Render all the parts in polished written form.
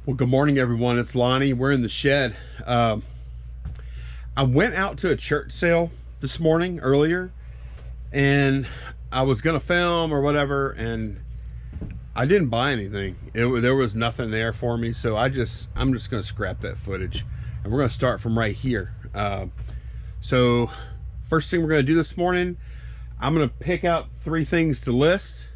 Well, good morning, everyone. It's Lonnie. We're in the shed. I went out to a church sale this morning earlier, and I was gonna film or whatever, and I didn't buy anything. There was nothing there for me, so I'm just gonna scrap that footage, and we're gonna start from right here. So first thing we're gonna do this morning, I'm gonna pick out 3 things to list.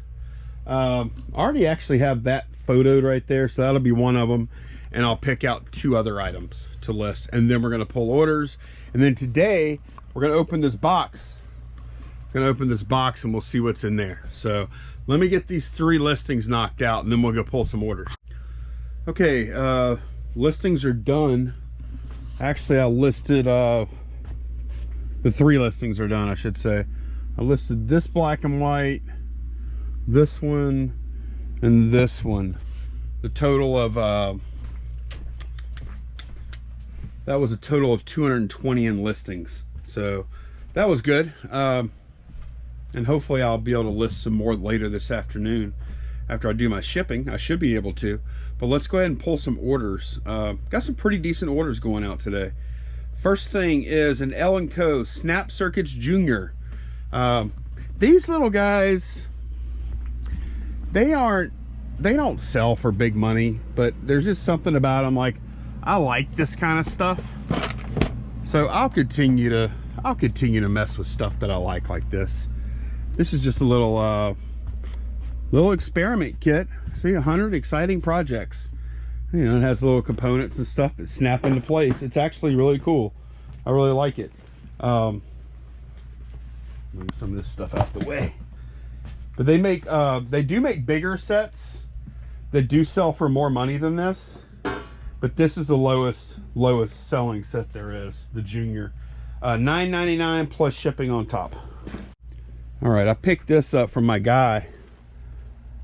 I already actually have that photoed right there, so that'll be one of them, and I'll pick out 2 other items to list, and then we're going to pull orders. And then today we're going to open this box. And we'll see what's in there. So let me get these 3 listings knocked out, and then we'll go pull some orders. Okay, listings are done. Actually, I listed the 3 listings are done, I should say. I listed this black and white, this one, and this one. The total of that was a total of 220 in listings, so that was good. And hopefully I'll be able to list some more later this afternoon after I do my shipping. I should be able to, but let's go ahead and pull some orders. Got some pretty decent orders going out today. First thing is an L&Co Snap Circuits Junior. These little guys, they don't sell for big money, but there's just something about them, like, I like this kind of stuff, so I'll continue to mess with stuff that I like this. This is just a little experiment kit. See, 100 exciting projects. You know, it has little components and stuff that snap into place. It's actually really cool. I really like it. Move some of this stuff out the way. But they do make bigger sets that do sell for more money than this, but this is the lowest selling set there is, the Junior. $9.99 plus shipping on top. All right, I picked this up from my guy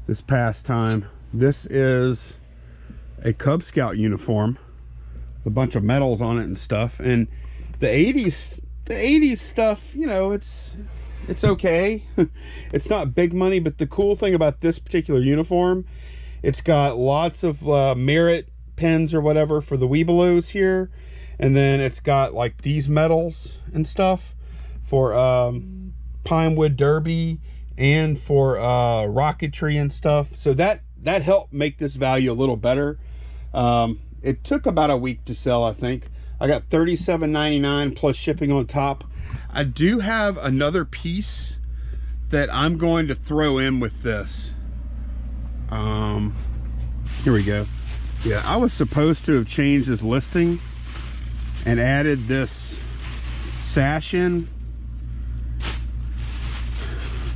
this past time. This is a Cub Scout uniform, a bunch of medals on it and stuff. And the 80s stuff, you know, it's okay. It's not big money, but the cool thing about this particular uniform, it's got lots of merit pins or whatever for the Webelos here, and then it's got like these medals and stuff for Pinewood Derby and for rocketry and stuff. So that helped make this value a little better. It took about a week to sell, I think. I got $37.99 plus shipping on top. I do have another piece that I'm going to throw in with this. Here we go. Yeah, I was supposed to have changed this listing and added this sash in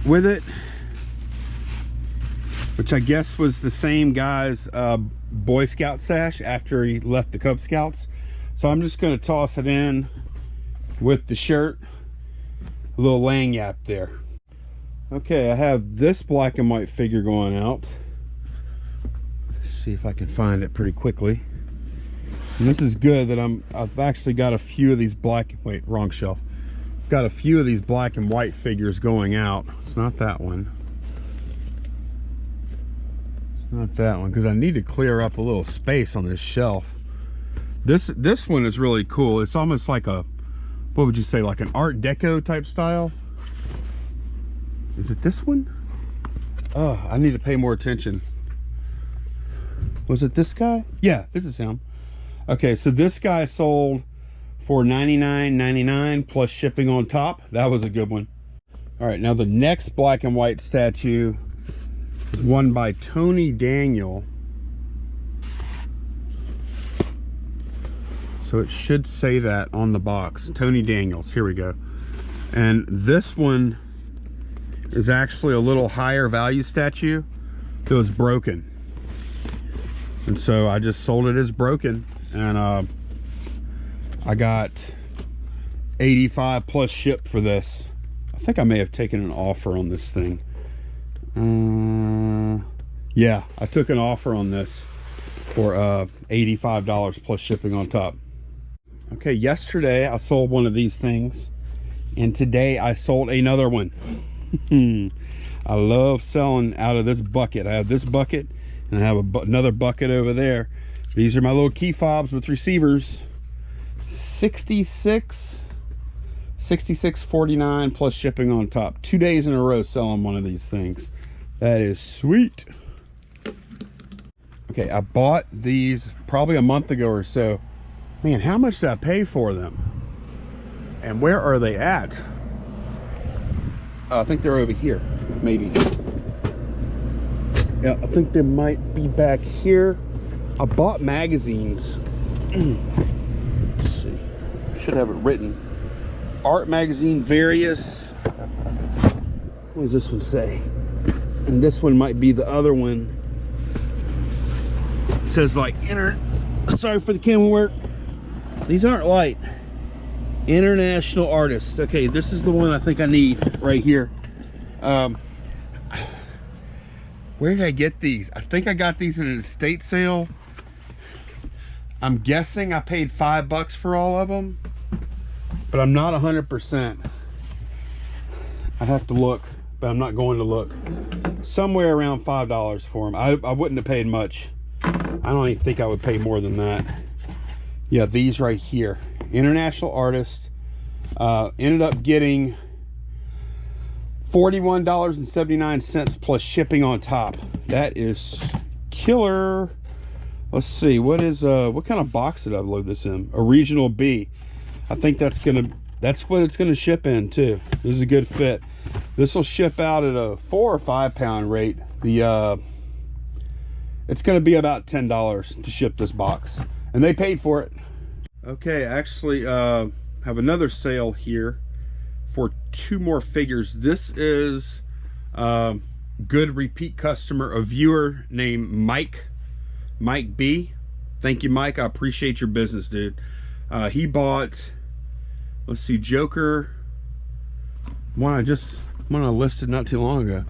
with it, which I guess was the same guy's Boy Scout sash after he left the Cub Scouts. So I'm just going to toss it in with the shirt. A little lanyard there. Okay, I have this black and white figure going out. Let's see if I can find it pretty quickly. And this is good that I've actually got a few of these black, wait, wrong shelf. Got a few of these black and white figures going out. It's not that one. It's not that one, because I need to clear up a little space on this shelf. This one is really cool. It's almost like a, what would you say, like an Art Deco type style? Is it this one? Oh, I need to pay more attention. Was it this guy? Yeah, this is him. Okay, so this guy sold for $99.99 plus shipping on top. That was a good one. All right, now the next black and white statue is one by Tony Daniel. So it should say that on the box, Tony Daniels. Here we go. And this one is actually a little higher value statue that was broken, and so I just sold it as broken, and I got $85 plus ship for this. I think I may have taken an offer on this thing. Yeah, I took an offer on this for $85 plus shipping on top. Okay, yesterday I sold one of these things, and today I sold another one. I love selling out of this bucket. I have this bucket and I have another bucket over there. These are my little key fobs with receivers. 66.49 plus shipping on top. 2 days in a row selling one of these things. That is sweet. Okay, I bought these probably a month ago or so. Man, how much did I pay for them? And where are they at? I think they're over here, maybe. Yeah, I think they might be back here. I bought magazines. Let's see. Should have it written. Art magazine, various. What does this one say? And this one might be the other one. It says like sorry for the camera work. These aren't light. International artists. Okay, this is the one I think I need right here. Where did I get these? I think I got these in an estate sale. I'm guessing I paid $5 for all of them, but I'm not 100%. I'd have to look, but I'm not going to look. Somewhere around $5 for them. I wouldn't have paid much. I don't even think I would pay more than that. Yeah, these right here. International artist. Ended up getting $41.79 plus shipping on top. That is killer. Let's see, what kind of box did I load this in? A regional B. I think that's what it's gonna ship in too. This is a good fit. This will ship out at a 4 or 5 pound rate. It's gonna be about $10 to ship this box, and they paid for it. Okay, actually have another sale here for 2 more figures. This is good repeat customer, a viewer named Mike B. Thank you, Mike. I appreciate your business, dude. He bought, let's see, Joker, one I listed not too long ago.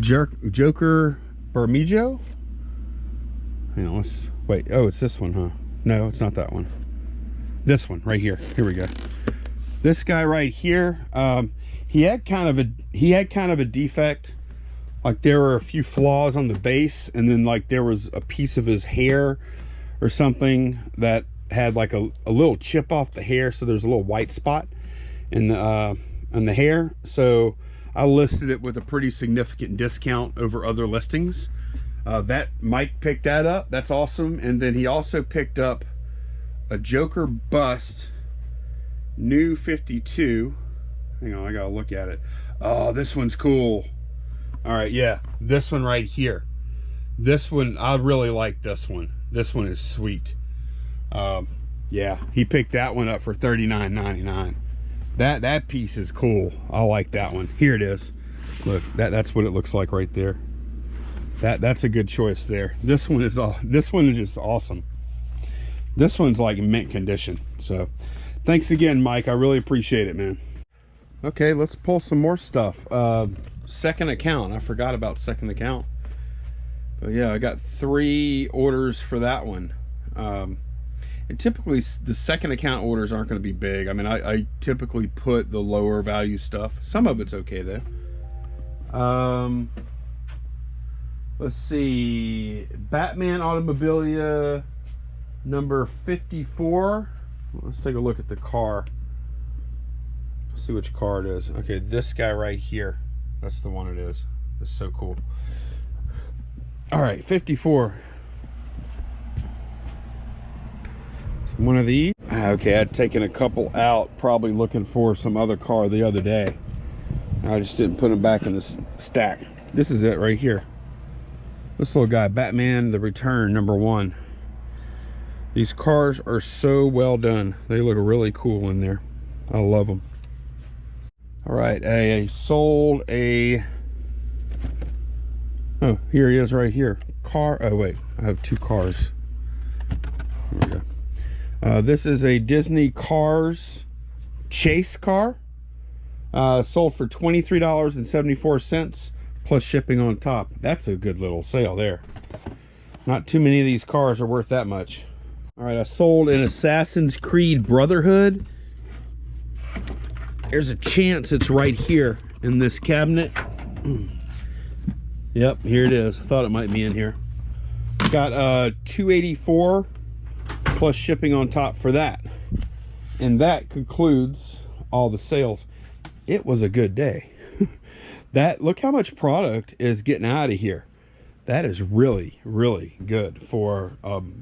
Joker Bermejo. Hang on, let's wait. Oh, it's this one, huh? No, it's not that one. This one right here. Here we go. This guy right here, he had kind of a defect. Like there were a few flaws on the base, and then like there was a piece of his hair or something that had like a little chip off the hair, so there's a little white spot in the hair. So I listed it with a pretty significant discount over other listings. That Mike picked that up. That's awesome. And then he also picked up a Joker bust, new 52. Hang on, I gotta look at it. Oh, this one's cool. All right, yeah, this one right here. This one, I really like this one. This one is sweet. Yeah, he picked that one up for $39.99. That piece is cool. I like that one. Here it is. Look, that's what it looks like right there. That's a good choice there. This one is just awesome. This one's like mint condition. So thanks again, Mike. I really appreciate it, man. Okay, let's pull some more stuff. Second account. I forgot about second account. But yeah, I got 3 orders for that one. And typically the second account orders aren't going to be big. I mean, I typically put the lower value stuff. Some of it's okay though. Let's see, Batman Automobilia number 54. Let's take a look at the car. Let's see which car it is. Okay, this guy right here. That's the one it is. It's so cool. All right, 54. It's one of these. Okay, I'd taken a couple out, probably looking for some other car the other day. I just didn't put them back in the stack. This is it right here. This little guy, Batman The Return number 1. These cars are so well done. They look really cool in there. I love them. All right, I sold a, oh, here he is right here. Car, oh wait, I have 2 cars. Here we go. This is a Disney Cars chase car. Sold for $23.74 plus shipping on top. That's a good little sale there. Not too many of these cars are worth that much. All right, I sold an Assassin's Creed Brotherhood. There's a chance it's right here in this cabinet. Yep, here it is. I thought it might be in here. Got $284 plus shipping on top for that. And that concludes all the sales. It was a good day. Look how much product is getting out of here. That is really, really good for,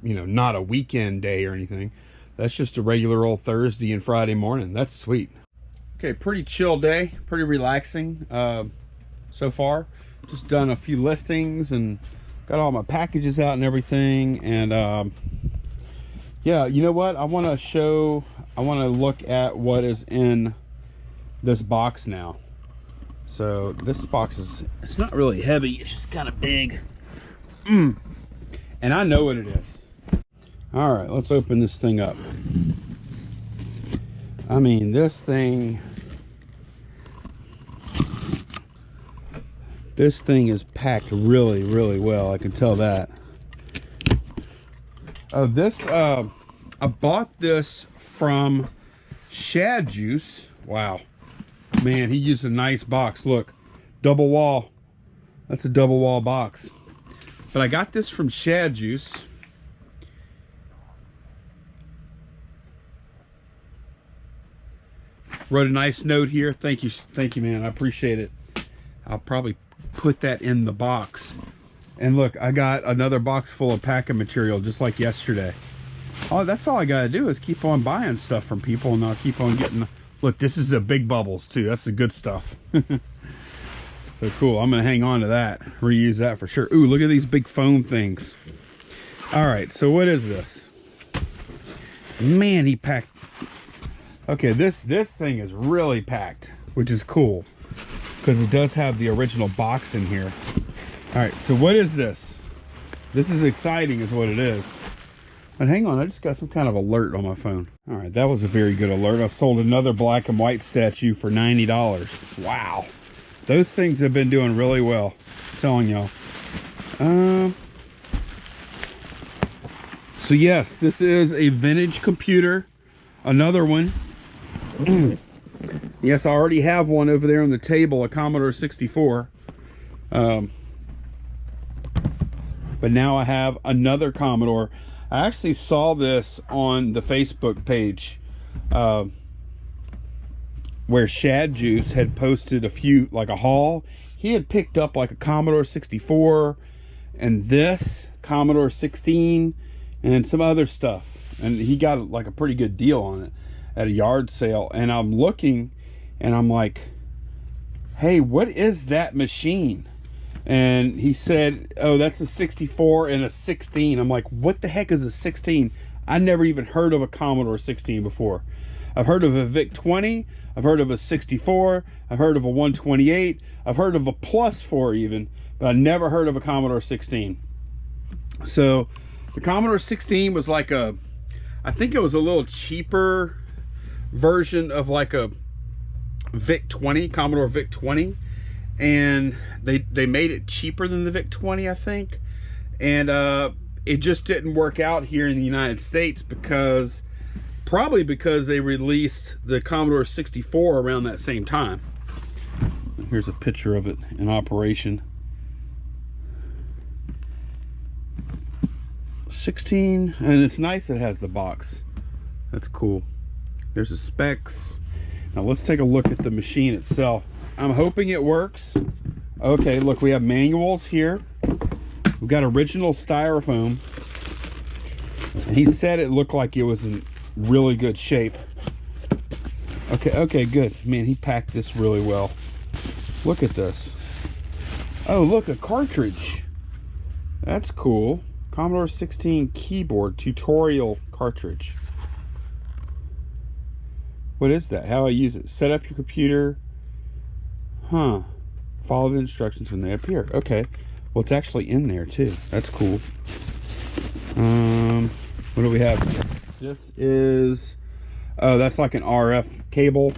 you know, not a weekend day or anything. That's just a regular old Thursday and Friday morning. That's sweet. Okay, pretty chill day, pretty relaxing so far. Just done a few listings and got all my packages out and everything. And yeah, you know what? I want to look at what is in this box now. So this box it's not really heavy, it's just kind of big. And I know what it is. All right, let's open this thing up. I mean, this thing is packed really, really well. I can tell that. I bought this from Shad Juice. Wow, man, he used a nice box. Look, double wall. That's a double wall box. But I got this from Shad Juice. Wrote a nice note here. Thank you, man. I appreciate it. I'll probably put that in the box. And look, I got another box full of packing material just like yesterday. Oh, that's all I gotta do is keep on buying stuff from people, and I'll keep on getting. Look, this is a big bubbles too. That's the good stuff. So cool. I'm gonna hang on to that, reuse that for sure. Ooh, look at these big foam things. All right, so what is this? Man, he packed. Okay, this thing is really packed, which is cool because it does have the original box in here. All right, so what is this? This is exciting is what it is. But hang on, I just got some kind of alert on my phone. All right, that was a very good alert. I sold another black and white statue for $90. Wow. Those things have been doing really well, I'm telling y'all. So yes, this is a vintage computer. Another one. Yes, I already have one over there on the table, a Commodore 64. But now I have another Commodore. I actually saw this on the Facebook page where Shad Juice had posted a few, like a haul. He had picked up like a Commodore 64 and this Commodore 16 and some other stuff, and he got like a pretty good deal on it at a yard sale. And I'm looking and I'm like, hey, what is that machine? And he said, oh, that's a 64 and a 16. I'm like, what the heck is a 16? I never even heard of a Commodore 16 before. I've heard of a VIC-20, I've heard of a 64, I've heard of a 128, I've heard of a Plus 4 even, but I never heard of a Commodore 16. So the Commodore 16 was like a, I think it was a little cheaper version of like a VIC-20, Commodore VIC-20. And they made it cheaper than the VIC-20, I think. And it just didn't work out here in the United States because, probably because they released the Commodore 64 around that same time. Here's a picture of it in operation. 16, and it's nice that it has the box. That's cool. There's the specs. Now let's take a look at the machine itself. I'm hoping it works. Okay, look, we have manuals here. We've got original styrofoam. And he said it looked like it was in really good shape. Okay, good. Man, he packed this really well. Look at this. Oh, look, a cartridge. That's cool. Commodore 16 keyboard tutorial cartridge. What is that? How I use it? Set up your computer. Huh. Follow the instructions when they appear. Okay. Well, it's actually in there too. That's cool. What do we have here? This is, oh, that's like an RF cable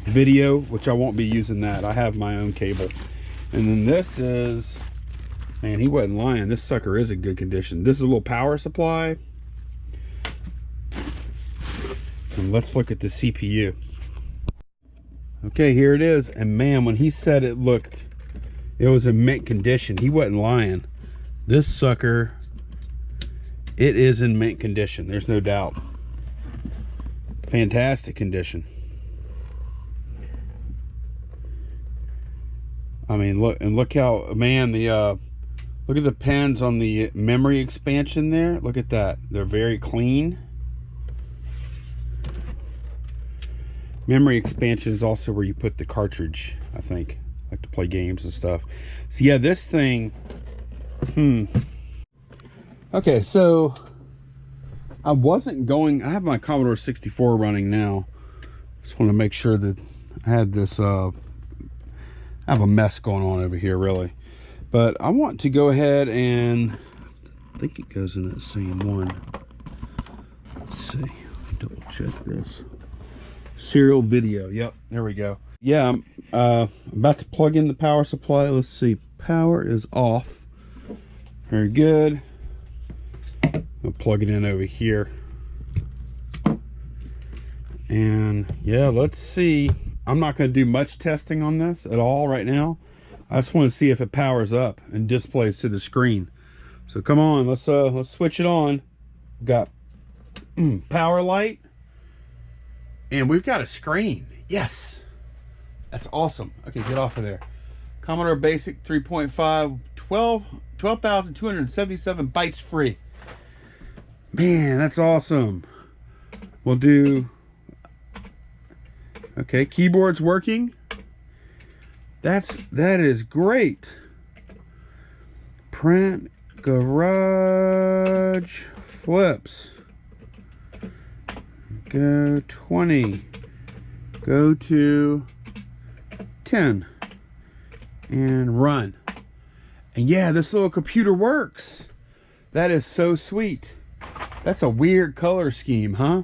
video, which I won't be using that. I have my own cable. And then this is, man, he wasn't lying. This sucker is in good condition. This is a little power supply. And let's look at the CPU. Okay, here it is. And man, when he said it was in mint condition, he wasn't lying. This sucker It is in mint condition, there's no doubt. Fantastic condition. I mean, look how, man, look at the pens on the memory expansion there. Look at that. They're very clean. Memory expansion is also where you put the cartridge, I think. Like to play games and stuff. So yeah, this thing, Okay, so I have my Commodore 64 running now. Just want to make sure that I had this, I have a mess going on over here, really. But I want to go ahead and, I think it goes in that same one. Let's see, double check this. Serial video, yep, there we go. Yeah, I'm about to plug in the power supply. Let's see, power is off. Very good. I'll plug it in over here. And yeah, let's see. I'm not going to do much testing on this at all right now. I just want to see if it powers up and displays to the screen. So come on, let's switch it on. We've got power light, and we've got a screen. Yes, that's awesome. Okay, get off of there. Commodore Basic 3.5, 12,277 bytes free. Man, that's awesome. We'll do, okay, keyboard's working. That is great. Print, garage, flips. Go 20. Go to 10. And run. And yeah, this little computer works. That is so sweet. That's a weird color scheme, huh?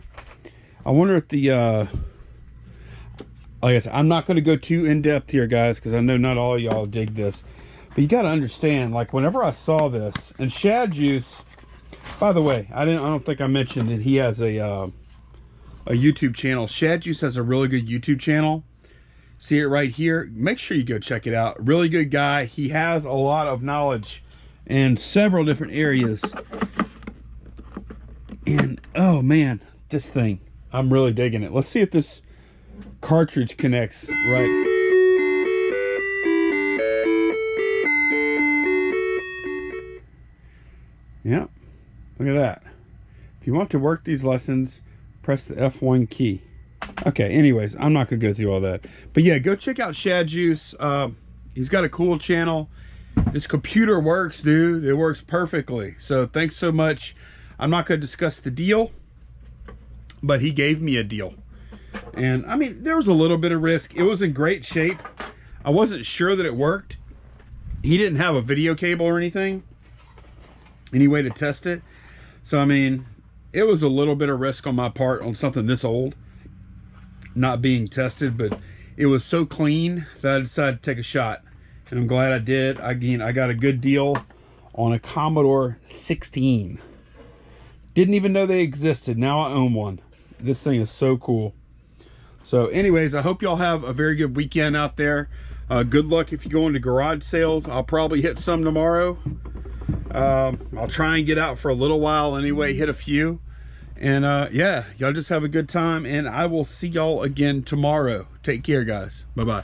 I wonder if the like I said, I'm not going to go too in-depth here, guys, because I know not all of y'all dig this. But you got to understand, like, whenever I saw this, and Shad Juice, by the way, I don't think I mentioned that he has a YouTube channel. Shad Juice has a really good YouTube channel. See it right here. Make sure you go check it out. Really good guy. He has a lot of knowledge in several different areas. And, oh, man, this thing, I'm really digging it. Let's see if this cartridge connects right. Yeah, look at that. If you want to work these lessons, press the F1 key. Okay, anyways, I'm not gonna go through all that, but yeah, go check out Shad Juice. He's got a cool channel. This computer works, dude. It works perfectly. So thanks so much. I'm not gonna discuss the deal, but he gave me a deal. And I mean, there was a little bit of risk. It was in great shape. I wasn't sure that it worked. He didn't have a video cable or anything, any way to test it. So I mean, it was a little bit of risk on my part on something this old not being tested, but it was so clean that I decided to take a shot, and I'm glad I did. Again, I got a good deal on a Commodore 16. Didn't even know they existed. Now I own one. This thing is so cool. So anyways, I hope y'all have a very good weekend out there. Good luck if you go into garage sales. I'll probably hit some tomorrow. I'll try and get out for a little while anyway, hit a few. And yeah, y'all just have a good time, and I will see y'all again tomorrow. Take care, guys. Bye-bye.